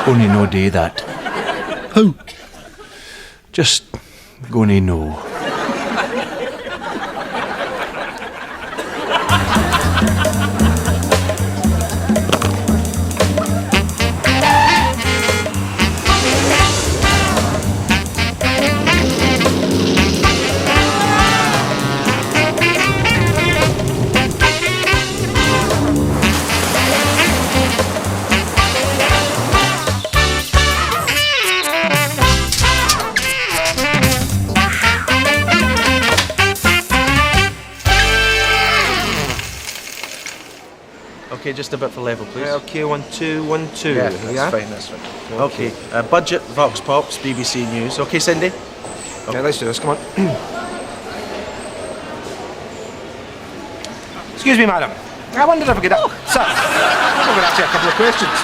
gonna no do that. How? Just gonna no. Okay, just a bit for level, please. Okay, 1, 2, 1, 2. Yeah, that's fine. Okay, budget, Vox Pops, BBC News. Okay, Cindy? Okay, let's do this, come on. Excuse me, madam. I wondered if I could... Sir, I'm going to ask you a couple of questions.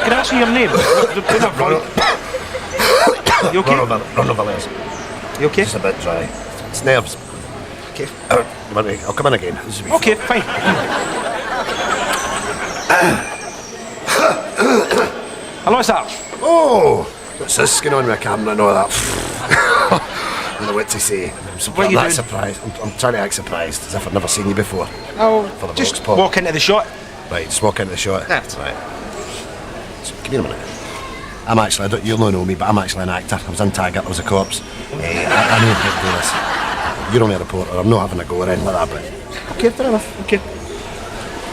Can I ask you your name? You okay? Ronald Villiers. You okay? Just a bit dry. It's nerves. Okay. I'll come in again. Okay, fine. Hello, sir. Oh! What's this going on with a camera and all that? I don't know what to say. What are you doing? Surprised. I'm trying to act surprised, as if I've never seen you before. Oh, For the just Vox Pop. walk into the shot. Right, just walk into the shot. That's right. So, come here a minute. You'll not know me, but I'm actually an actor. I was in Taggart, I was a corpse. I know how to do this. You're only a reporter, I'm not having a go or anything like that, but... Okay, fair enough, okay.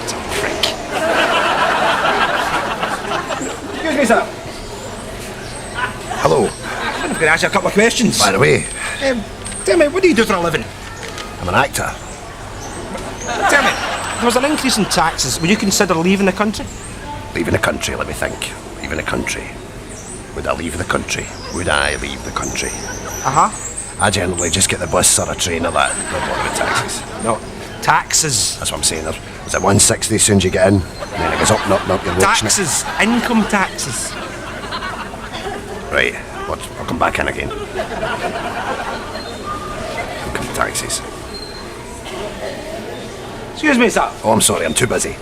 It's a prick. Excuse me, sir. Hello. I'm going to ask you a couple of questions. By the way, Tell me, what do you do for a living? I'm an actor. Tell me, there was an increase in taxes. Would you consider leaving the country? Leaving the country, let me think. Leaving the country. Would I leave the country? Would I leave the country? Uh-huh. I generally just get the bus or a train or that. No bother with taxis. No, taxes. That's what I'm saying. There's a 160 as soon as you get in, and then it goes up and up and up. You're watching Taxes, income taxes. it. Right, I'll come back in again. Income taxis. Excuse me, sir. Oh, I'm sorry, I'm too busy.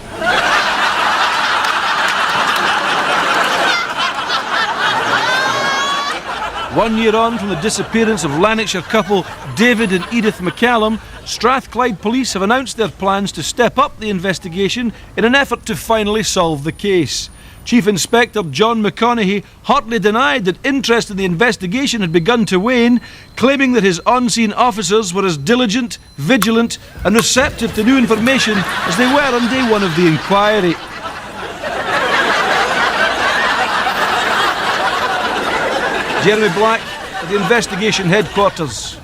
1 year on from the disappearance of Lanarkshire couple David and Edith McCallum, Strathclyde police have announced their plans to step up the investigation in an effort to finally solve the case. Chief Inspector John McConaughey hotly denied that interest in the investigation had begun to wane, claiming that his on-scene officers were as diligent, vigilant and receptive to new information as they were on day one of the inquiry. Jeremy Black at the investigation headquarters.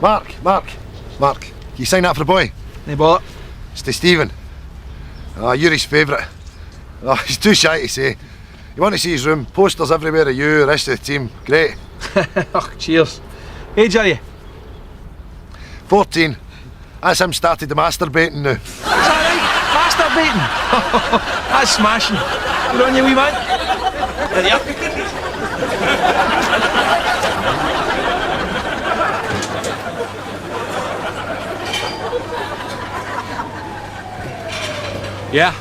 Mark, can you sign that for the boy? Hey, bother. It's to Stephen. Oh, you're his favourite. Oh, he's too shy to say. You want to see his room? Posters everywhere of you, the rest of the team. Great. Oh, cheers. Age are you? 14. That's him started the masturbating now. Is that right? Masturbating? That's smashing. Good on you, wee man. There you are. Yeah.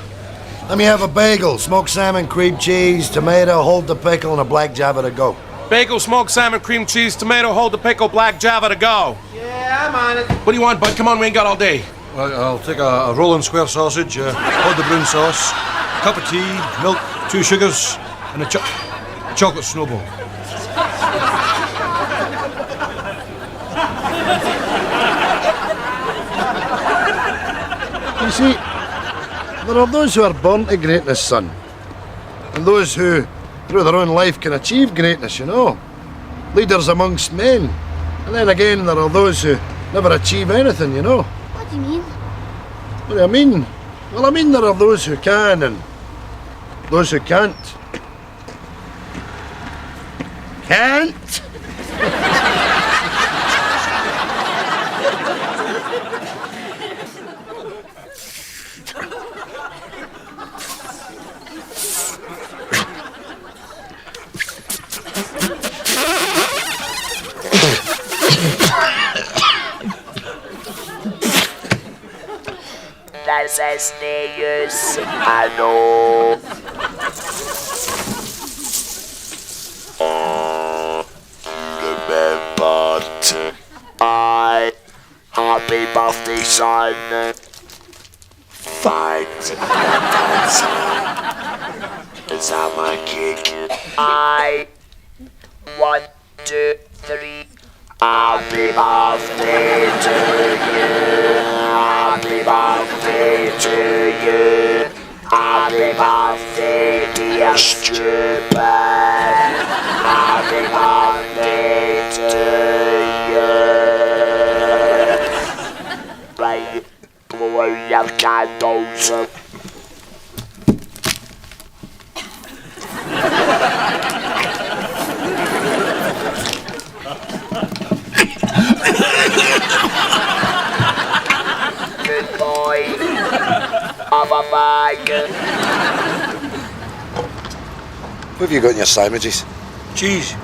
Let me have a bagel, smoked salmon, cream cheese, tomato, hold the pickle, and a black Java to go. Bagel, smoked salmon, cream cheese, tomato, hold the pickle, black Java to go. Yeah, I'm on it. What do you want, bud? Come on, we ain't got all day. I'll take a rolling square sausage, hold the brown sauce, a cup of tea, milk, 2 sugars, and a chocolate snowball. You see, there are those who are born to greatness, son. And those who, through their own life, can achieve greatness, you know. Leaders amongst men. And then again, there are those who never achieve anything, you know. What do you mean? What do I mean? Well, I mean there are those who can and those who can't. Can't? this is no use. I know. Remember to I happy birthday, son. Thanks. Is that my cake? I 1, 2, 3. Happy birthday to you. Happy birthday to you. Happy birthday, dear stupid. Happy birthday to you. Right, blow your candles. Good boy. Have a bag. What have you got in your sandwiches? Cheese.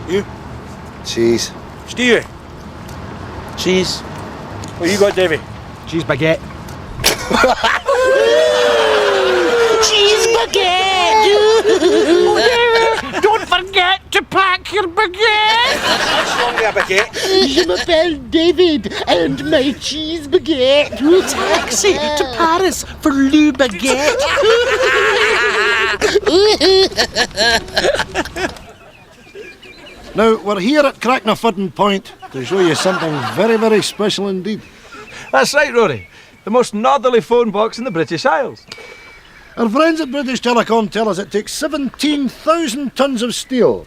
You? Cheese. Stevie. Cheese. What you got, Davy? Cheese baguette. Cheese baguette. Don't forget to pack your baguette. What's wrong with a baguette? Je m'appelle David and my cheese baguette. Taxi to Paris for Le Baguette. Now, we're here at Cracknafuddin Point to show you something very, very special indeed. That's right, Rory. The most northerly phone box in the British Isles. Our friends at British Telecom tell us it takes 17,000 tonnes of steel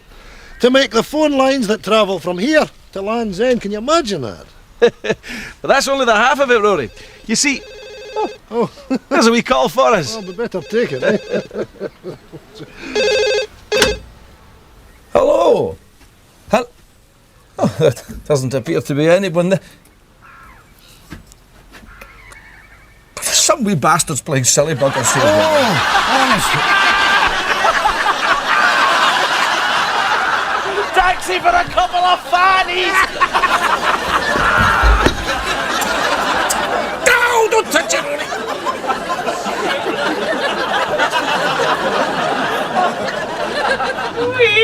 to make the phone lines that travel from here to Land's End. Can you imagine that? But that's only the half of it, Rory. You see, there's a wee call for us. Oh, we better take it, eh? Hello. Oh, there doesn't appear to be anyone there. Some wee bastards playing silly buggers here. Taxi for a couple of fannies. No, don't touch it, Rory.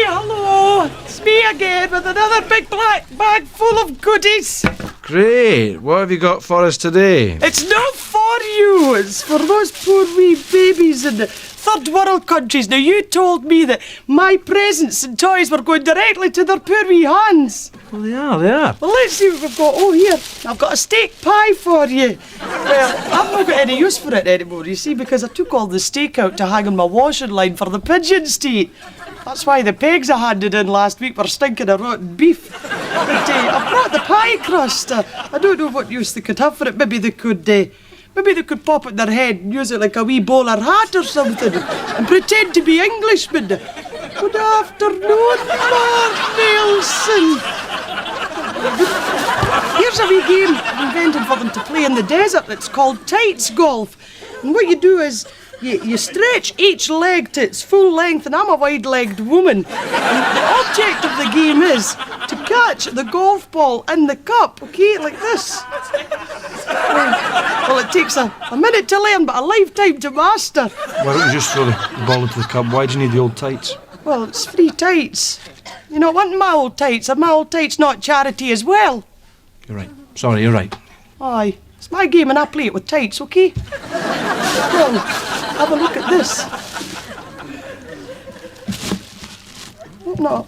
Hello. It's me again with another big black bag full of goodies. Great. What have you got for us today? It's not for you. It's for those poor wee babies in the third world countries. Now, you told me that my presents and toys were going directly to their poor wee hands. Well, they are. Well, let's see what we've got. Oh, here, I've got a steak pie for you. Well, I've not got any use for it anymore, you see, because I took all the steak out to hang on my washing line for the pigeons to eat. That's why the pegs I handed in last week were stinking of rotten beef. But I brought the pie crust. I don't know what use they could have for it. Maybe they could pop it in their head and use it like a wee bowler hat or something and pretend to be Englishmen. Good afternoon, Lord Nelson. Here's a wee game I've invented for them to play in the desert. It's called tights golf. And what you do is you stretch each leg to its full length, and I'm a wide-legged woman. And the object of the game is to catch the golf ball in the cup, okay, like this. Well, it takes a minute to learn, but a lifetime to master. Why don't you just throw the ball into the cup? Why do you need the old tights? Well, it's free tights. You know, wanting my old tights, are my old tights not charity as well? You're right. Sorry, you're right. Aye, it's my game and I play it with tights, okay? Well, have a look at this. Open up.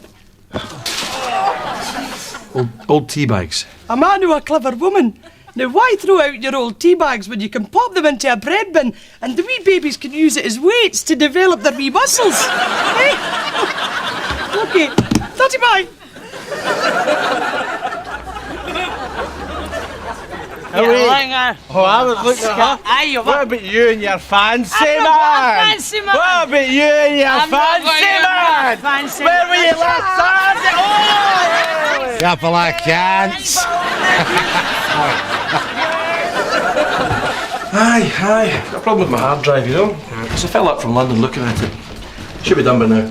Old tea bags. A man or a clever woman. Now, why throw out your old tea bags when you can pop them into a bread bin and the wee babies can use it as weights to develop their wee muscles? Eh? Okay, 35. Oh, I was looking at her. What about you and your fancy man? Fancy man. What about you and your I'm not fancy going man? fancy Where were you last Saturday? Oh! Couple of cants. Aye. Got a problem with my hard drive, you know? There's a fella up from London looking at it. Should be done by now.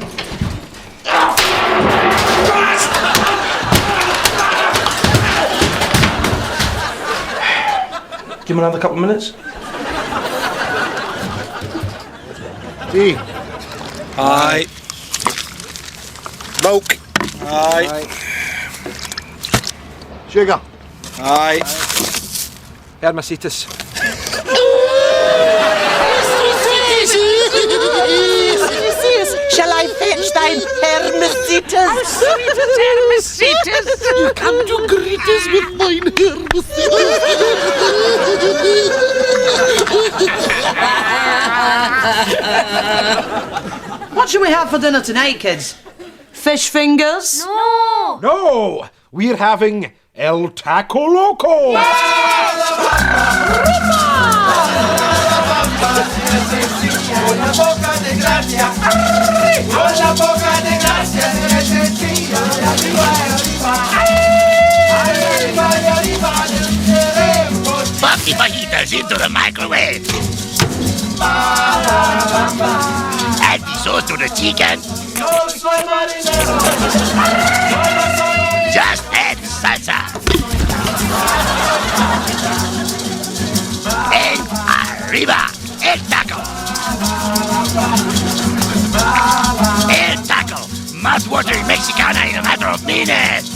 Give me another couple of minutes. Tea. Aye. Milk. Aye. Sugar. Aye. Hermesitis. Shall I fetch thine hermesitas? How sweet is hermesitas? You come to greet us with mine What shall we have for dinner tonight, kids? Fish fingers? No, we're having El Taco Loco. Pop the fajitas into the microwave. Add the sauce to the chicken. Just add salsa. And arriba, el taco. El taco, mouth-watering Mexicana in a matter of minutes.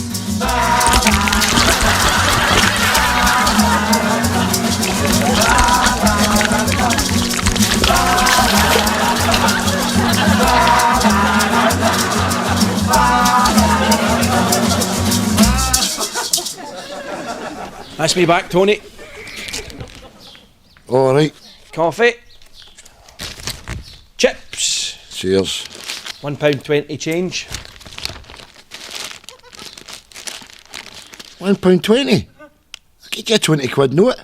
That's me back, Tony. All right. Coffee. Chips. Cheers. £1.20 change. £1.20. I'll get you a 20 quid note.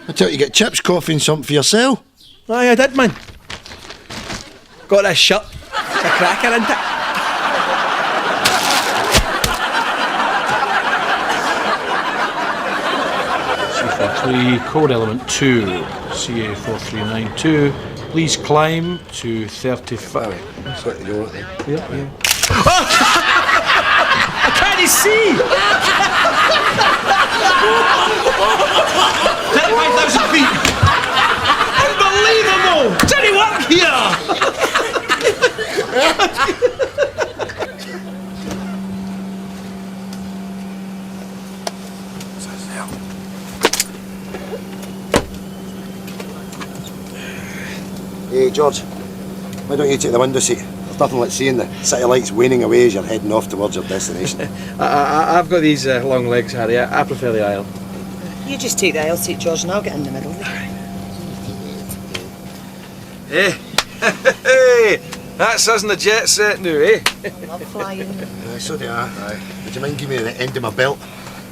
I tell you, you get chips, coffee and something for yourself. Aye, I did, man. Got this shirt. It's a cracker, isn't it? C43, code element 2, CA4392. Please climb to 35. That's what you want then. Yeah. I can't see! 35,000 feet! Unbelievable! Does he work here? Hey, George, why don't you take the window seat? There's nothing like seeing the city lights waning away as you're heading off towards your destination. I've got these long legs, Harry. I prefer the aisle. You just take the aisle seat, George, and I'll get in the middle. Hey, that's us in the jet set now, eh? Love flying. So do I. Aye. Would you mind giving me the end of my belt?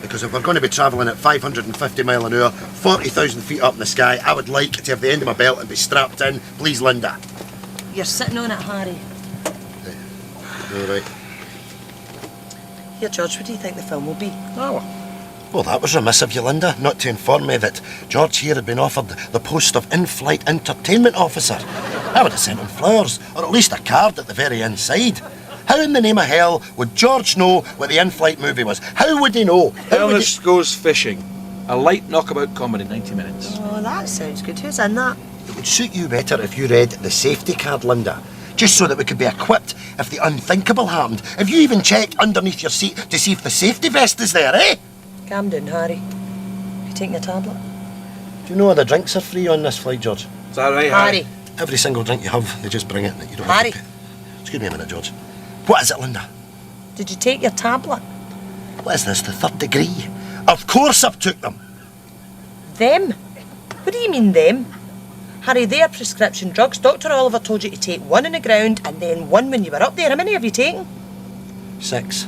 Because if we're going to be travelling at 550 mile an hour, 40,000 feet up in the sky, I would like to have the end of my belt and be strapped in. Please, Linda. You're sitting on it, Harry. All right. Here, George, what do you think the film will be? Well, that was remiss of you, Linda, not to inform me that George here had been offered the post of in-flight entertainment officer. I would have sent him flowers, or at least a card at the very inside. How in the name of hell would George know what the in-flight movie was? How would he know? Ernest Goes Fishing. A light knockabout comedy, 90 minutes. Oh, that sounds good. Who's in that? It would suit you better if you read the safety card, Linda. Just so that we could be equipped if the unthinkable happened. Have you even checked underneath your seat to see if the safety vest is there, eh? Calm down, Harry. You taking a tablet? Do you know the drinks are free on this flight, George? Is that right, Harry. Every single drink you have, they just bring it. You don't Harry. have to pay. Excuse me a minute, George. What is it, Linda? Did you take your tablet? What is this, the third degree? Of course I've took them. Them? What do you mean, them? Harry, they are prescription drugs. Dr. Oliver told you to take one on the ground and then one when you were up there. How many have you taken? 6. 6?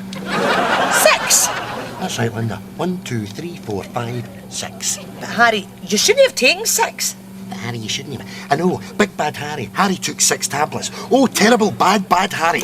That's right, Linda. 1, 2, 3, 4, 5, 6. But Harry, you shouldn't have taken 6. But Harry, you shouldn't have. I know, big bad Harry. Harry took 6 tablets. Oh, terrible bad Harry.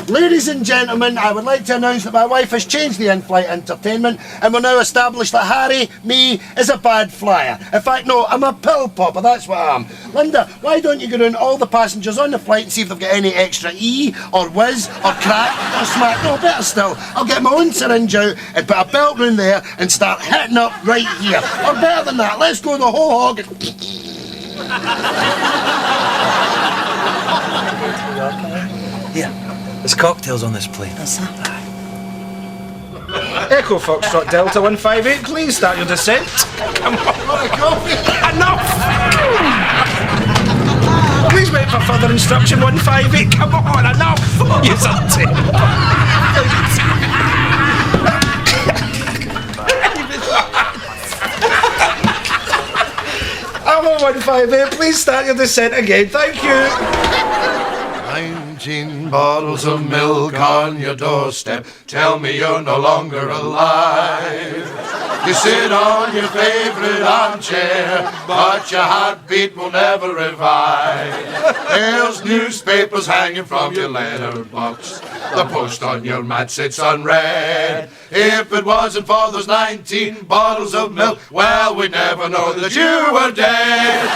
Ladies and gentlemen, I would like to announce that my wife has changed the in-flight entertainment and we're now established that Harry, me, is a bad flyer. In fact, no, I'm a pill popper, that's what I am. Linda, why don't you go round all the passengers on the flight and see if they've got any extra E, or whiz, or crack, or smack. No, better still, I'll get my own syringe out and put a belt round there and start hitting up right here. Or better than that, let's go the whole hog. Here, there's cocktails on this plane. What's that? Echo Foxtrot Delta 158, please start your descent. Come on. Enough! Please wait for further instruction 158. Come on, enough! You something. Alpha 158, please start your descent again. Thank you. 19 bottles of milk on your doorstep. Tell me you're no longer alive. You sit on your favorite armchair, but your heartbeat will never revive. There's newspapers hanging from your letterbox. The post on your mat sits unread. If it wasn't for those 19 bottles of milk, well, we'd never know that you were dead.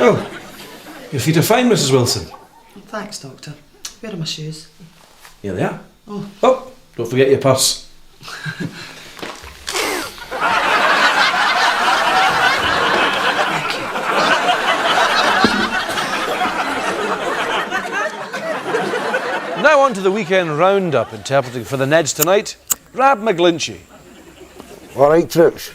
Oh, your feet are fine, Mrs. Wilson. Thanks, Doctor. Where are my shoes? Here they are. Oh, don't forget your purse. Now on to the weekend roundup, interpreting for the Neds tonight, Rab McGlinchey. All right, troops.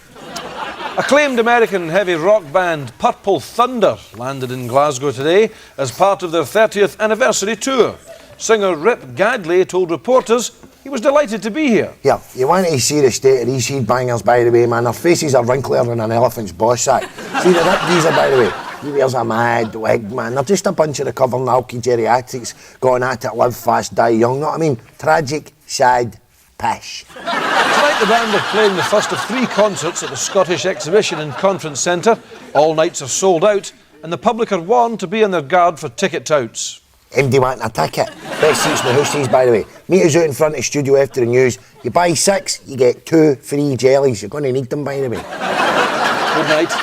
Acclaimed American heavy rock band Purple Thunder landed in Glasgow today as part of their 30th anniversary tour. Singer Rip Gadley told reporters he was delighted to be here. Yeah, you want to see the state of these headbangers, by the way, man. Their faces are wrinklier than an elephant's boss sack. See the Rip geezer, by the way. He wears a mad wig, man. They're just a bunch of recovering alky geriatrics going at it, live fast, die young, know what I mean? Tragic, sad, pish. Tonight the band are playing the first of 3 concerts at the Scottish Exhibition and Conference Centre. All nights are sold out, and the public are warned to be on their guard for ticket touts. MD wanting a ticket. Best seats in the house, by the way. Meet us out in front of the studio after the news. You buy 6, you get 2 free jellies. You're going to need them, by the way. Good night.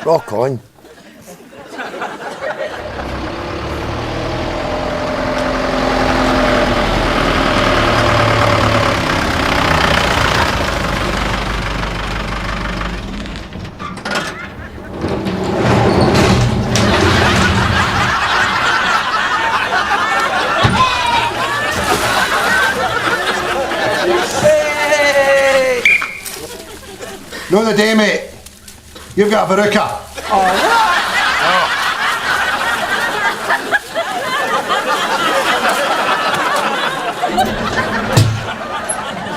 Rock on. No, the day, mate. You've got a verruca.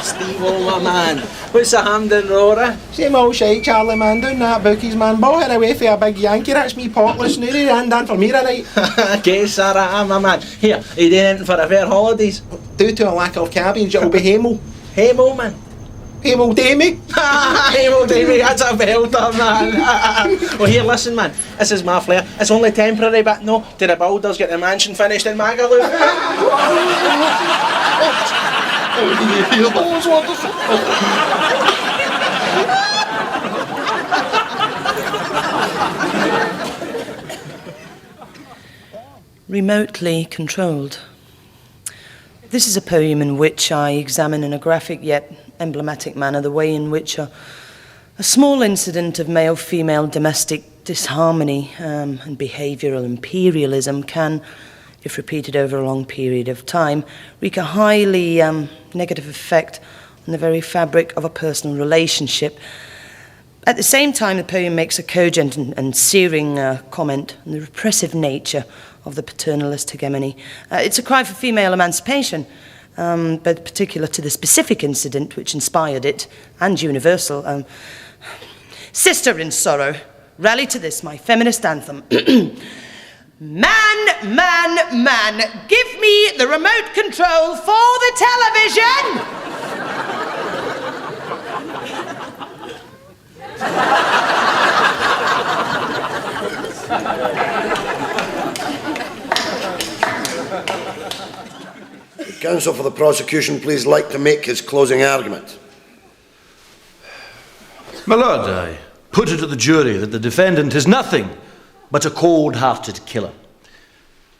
Steve, oh my man. What's the Hampden roarer? Same old shite, Charlie, man. Down that bookies, man. Ball her away for a big Yankee. That's me potless. Snooty and done for me tonight. Guess, Sarah, my man. Here, are you doing anything for a fair holidays? Due to a lack of cabbage, it'll be Hamo. Hamo, man. Hamo Damie. Hamo Damie, that's a belter, man. Well, here, listen, man. This is my flair. It's only temporary, but no, till the builders get the mansion finished in Magaloo. Remotely controlled. This is a poem in which I examine in a graphic yet emblematic manner the way in which a small incident of male-female domestic disharmony and behavioural imperialism can, if repeated over a long period of time, wreak a highly negative effect on the very fabric of a personal relationship. At the same time, the poem makes a cogent and searing comment on the repressive nature of the paternalist hegemony. It's a cry for female emancipation, but particular to the specific incident which inspired it, and universal. Sister in sorrow, rally to this, my feminist anthem. Man, man, man, give me the remote control for the television! Counsel for the prosecution, please like to make his closing argument. My lord, I put it to the jury that the defendant is nothing but a cold-hearted killer.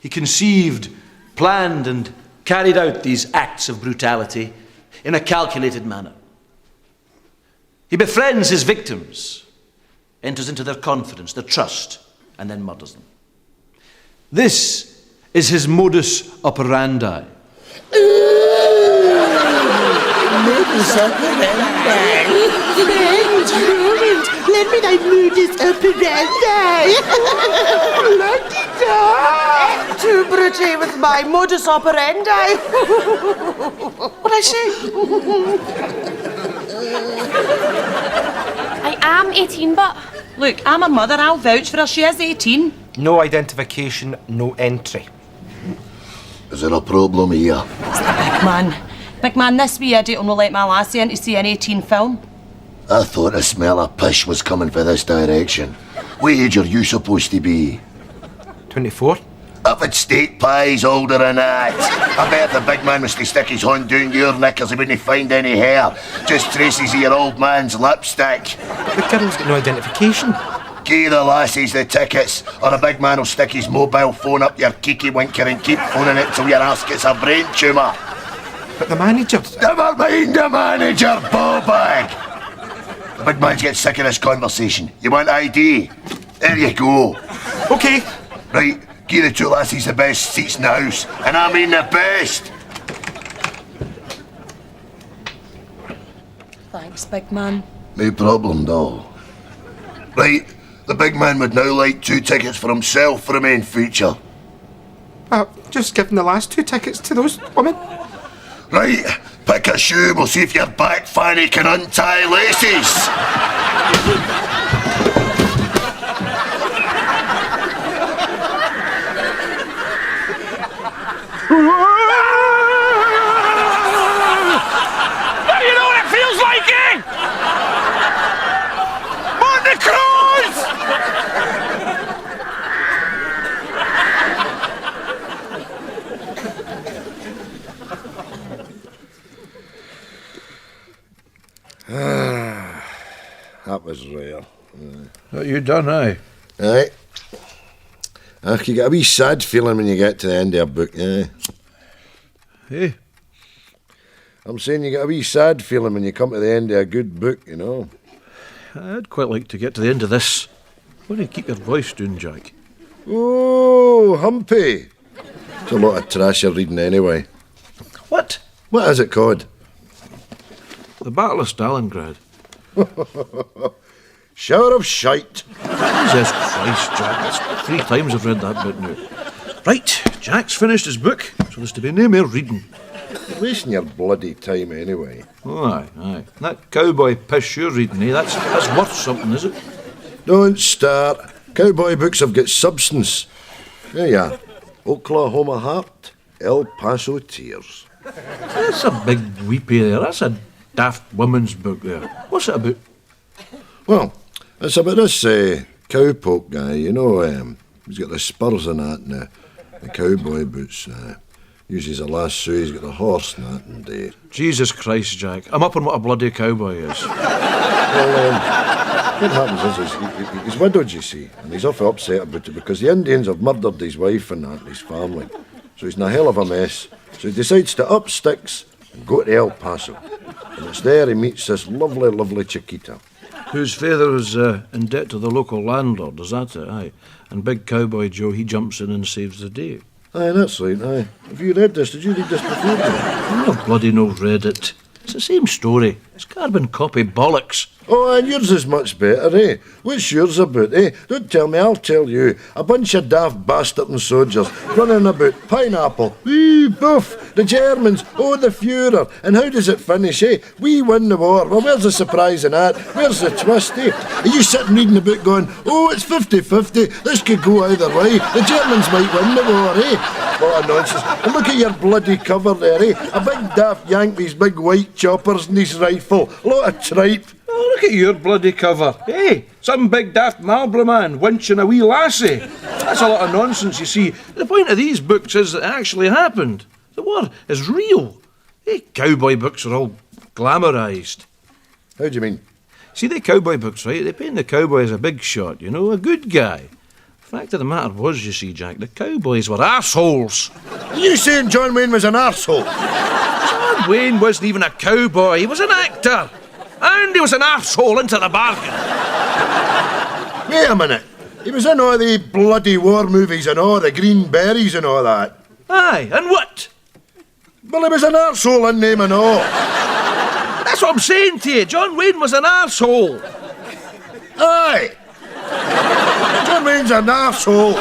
He conceived, planned and carried out these acts of brutality in a calculated manner. He befriends his victims, enters into their confidence, their trust, and then murders them. This is his modus operandi. Modus operandi. Friend, moment, let me thy modus operandi. Too pretty with my modus operandi. What I say? I am 18, but... Look, I'm a mother, I'll vouch for her, she is 18. No identification, no entry. Is there a problem here? It's the big man. Big man, this wee idiot will not let my lassie in to see an 18 film. I thought the smell of pish was coming for this direction. What age are you supposed to be? 24. If it's steak pies older than that, I bet the big man was to stick his hand down your knickers, he wouldn't find any hair. Just traces of your old man's lipstick. But the girl's got no identification. Give the lassies the tickets, or the big man will stick his mobile phone up your kiki winker and keep phoning it till your ass gets a brain tumour. But the manager... Never mind the manager, ballbag! The big man's getting sick of this conversation. You want ID? There you go. OK. Right, give the two lassies the best seats in the house, and I mean the best. Thanks, big man. No problem, doll. Right, the big man would now like 2 tickets for himself for the main feature. Just give them the last 2 tickets to those women. Right, pick a shoe, we'll see if your back fanny can untie laces. You know what it feels like, eh? Monte Cruz! That was rare. What you done, aye? Aye. You get a wee sad feeling when you get to the end of a book, eh? Hey? I'm saying you get a wee sad feeling when you come to the end of a good book, you know. I'd quite like to get to the end of this. Why don't you keep your voice down, Jack? Oh, Humpy. It's a lot of trash you're reading anyway. What? What is it called? The Battle of Stalingrad. Shower of shite. Jesus Christ, Jack. That's 3 times I've read that bit now. Right, Jack's finished his book, so there's to be no more reading. You're wasting your bloody time anyway. Oh, aye. That cowboy pish you're reading, eh? That's worth something, is it? Don't start. Cowboy books have got substance. There you are. Oklahoma Heart, El Paso Tears. That's a big weepy there. That's a daft woman's book there. What's it about? Well, it's about this cowpoke guy, you know. He's got the spurs and that, and the cowboy boots. Uses a lasso, he's got the horse and that, and... Jesus Christ, Jack. I'm up on what a bloody cowboy is. Well, what happens is he's widowed, you see, and he's awfully upset about it because the Indians have murdered his wife and that, and his family. So he's in a hell of a mess. So he decides to up sticks and go to El Paso. And it's there he meets this lovely, lovely Chiquita. Whose father is in debt to the local landlord, is that it? Aye. And Big Cowboy Joe, he jumps in and saves the day. Aye, that's right, aye. Have you read this? Did you read this before? I bloody no read it. It's the same story. It's carbon copy bollocks. Oh, and yours is much better, eh? What's yours about, eh? Don't tell me, I'll tell you. A bunch of daft bastard and soldiers running about. Pineapple, wee, boof. The Germans, oh, the Führer. And how does it finish, eh? We win the war. Well, where's the surprise in that? Where's the twist, eh? Are you sitting reading the book going, oh, it's 50-50. This could go either way. The Germans might win the war, eh? What a nonsense. And look at your bloody cover there, eh? A big daft yank with his big white choppers and his rifle. A lot of tripe. Oh, look at your bloody cover. Hey, some big daft Marlborough man winching a wee lassie. That's a lot of nonsense, you see. The point of these books is that it actually happened. The war is real. Hey, cowboy books are all glamorised. How do you mean? See, the cowboy books, right, they paint the cowboy as a big shot, you know, a good guy. The fact of the matter was, you see, Jack, the cowboys were arseholes. Are you saying John Wayne was an arsehole? John Wayne wasn't even a cowboy, he was an actor. And he was an arsehole into the bargain. Wait a minute. He was in all the bloody war movies and all, the green berries and all that. Aye, and what? Well, he was an arsehole in name and all. That's what I'm saying to you. John Wayne was an arsehole. Aye. John Wayne's an arsehole.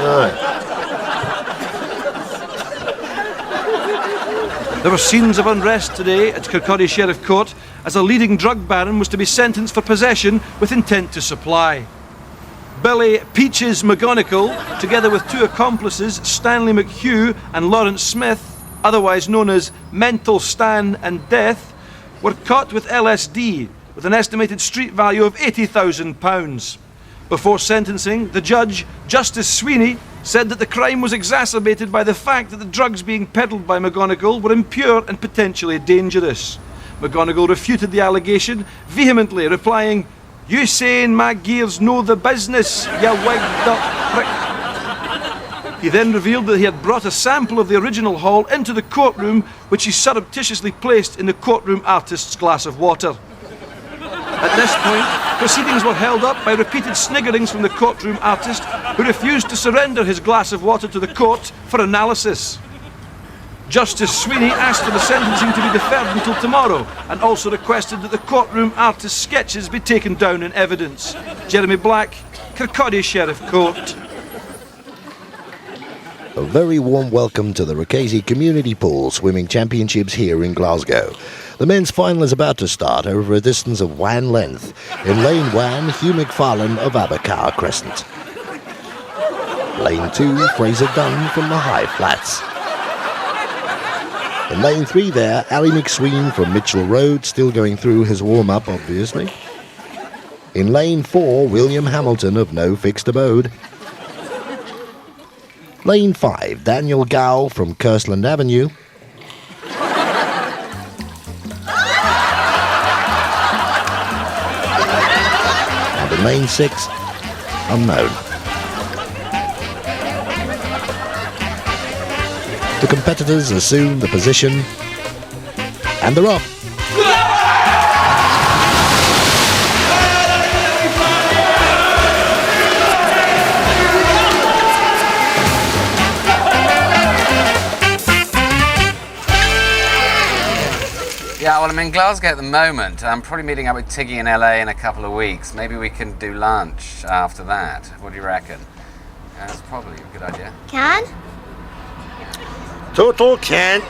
Aye. There were scenes of unrest today at Kirkcaldy Sheriff Court as a leading drug baron was to be sentenced for possession with intent to supply. Billy Peaches McGonigal, together with two accomplices, Stanley McHugh and Lawrence Smith, otherwise known as Mental Stan and Death, were caught with LSD with an estimated street value of £80,000. Before sentencing, the judge, Justice Sweeney, said that the crime was exacerbated by the fact that the drugs being peddled by McGonigal were impure and potentially dangerous. McGonigal refuted the allegation vehemently, replying, "You saying my gears know the business, you wigged up prick." He then revealed that he had brought a sample of the original haul into the courtroom, which he surreptitiously placed in the courtroom artist's glass of water. At this point, proceedings were held up by repeated sniggerings from the courtroom artist, who refused to surrender his glass of water to the court for analysis. Justice Sweeney asked for the sentencing to be deferred until tomorrow, and also requested that the courtroom artist's sketches be taken down in evidence. Jeremy Black, Kirkcaldy Sheriff Court. A very warm welcome to the Ricasey Community Pool Swimming Championships here in Glasgow. The men's final is about to start over a distance of 1 length. In lane 1, Hugh McFarlane of Abercar Crescent. Lane 2, Fraser Dunn from the High Flats. In lane 3 there, Ali McSween from Mitchell Road, still going through his warm-up obviously. In lane 4, William Hamilton of No Fixed Abode. Lane 5, Daniel Gow from Kirstland Avenue. And in lane 6, Unknown. The competitors assume the position, and they're off. Yeah, well, I'm in Glasgow at the moment. I'm probably meeting up with Tiggy in LA in a couple of weeks. Maybe we can do lunch after that. What do you reckon? That's probably a good idea. Can? Total can't.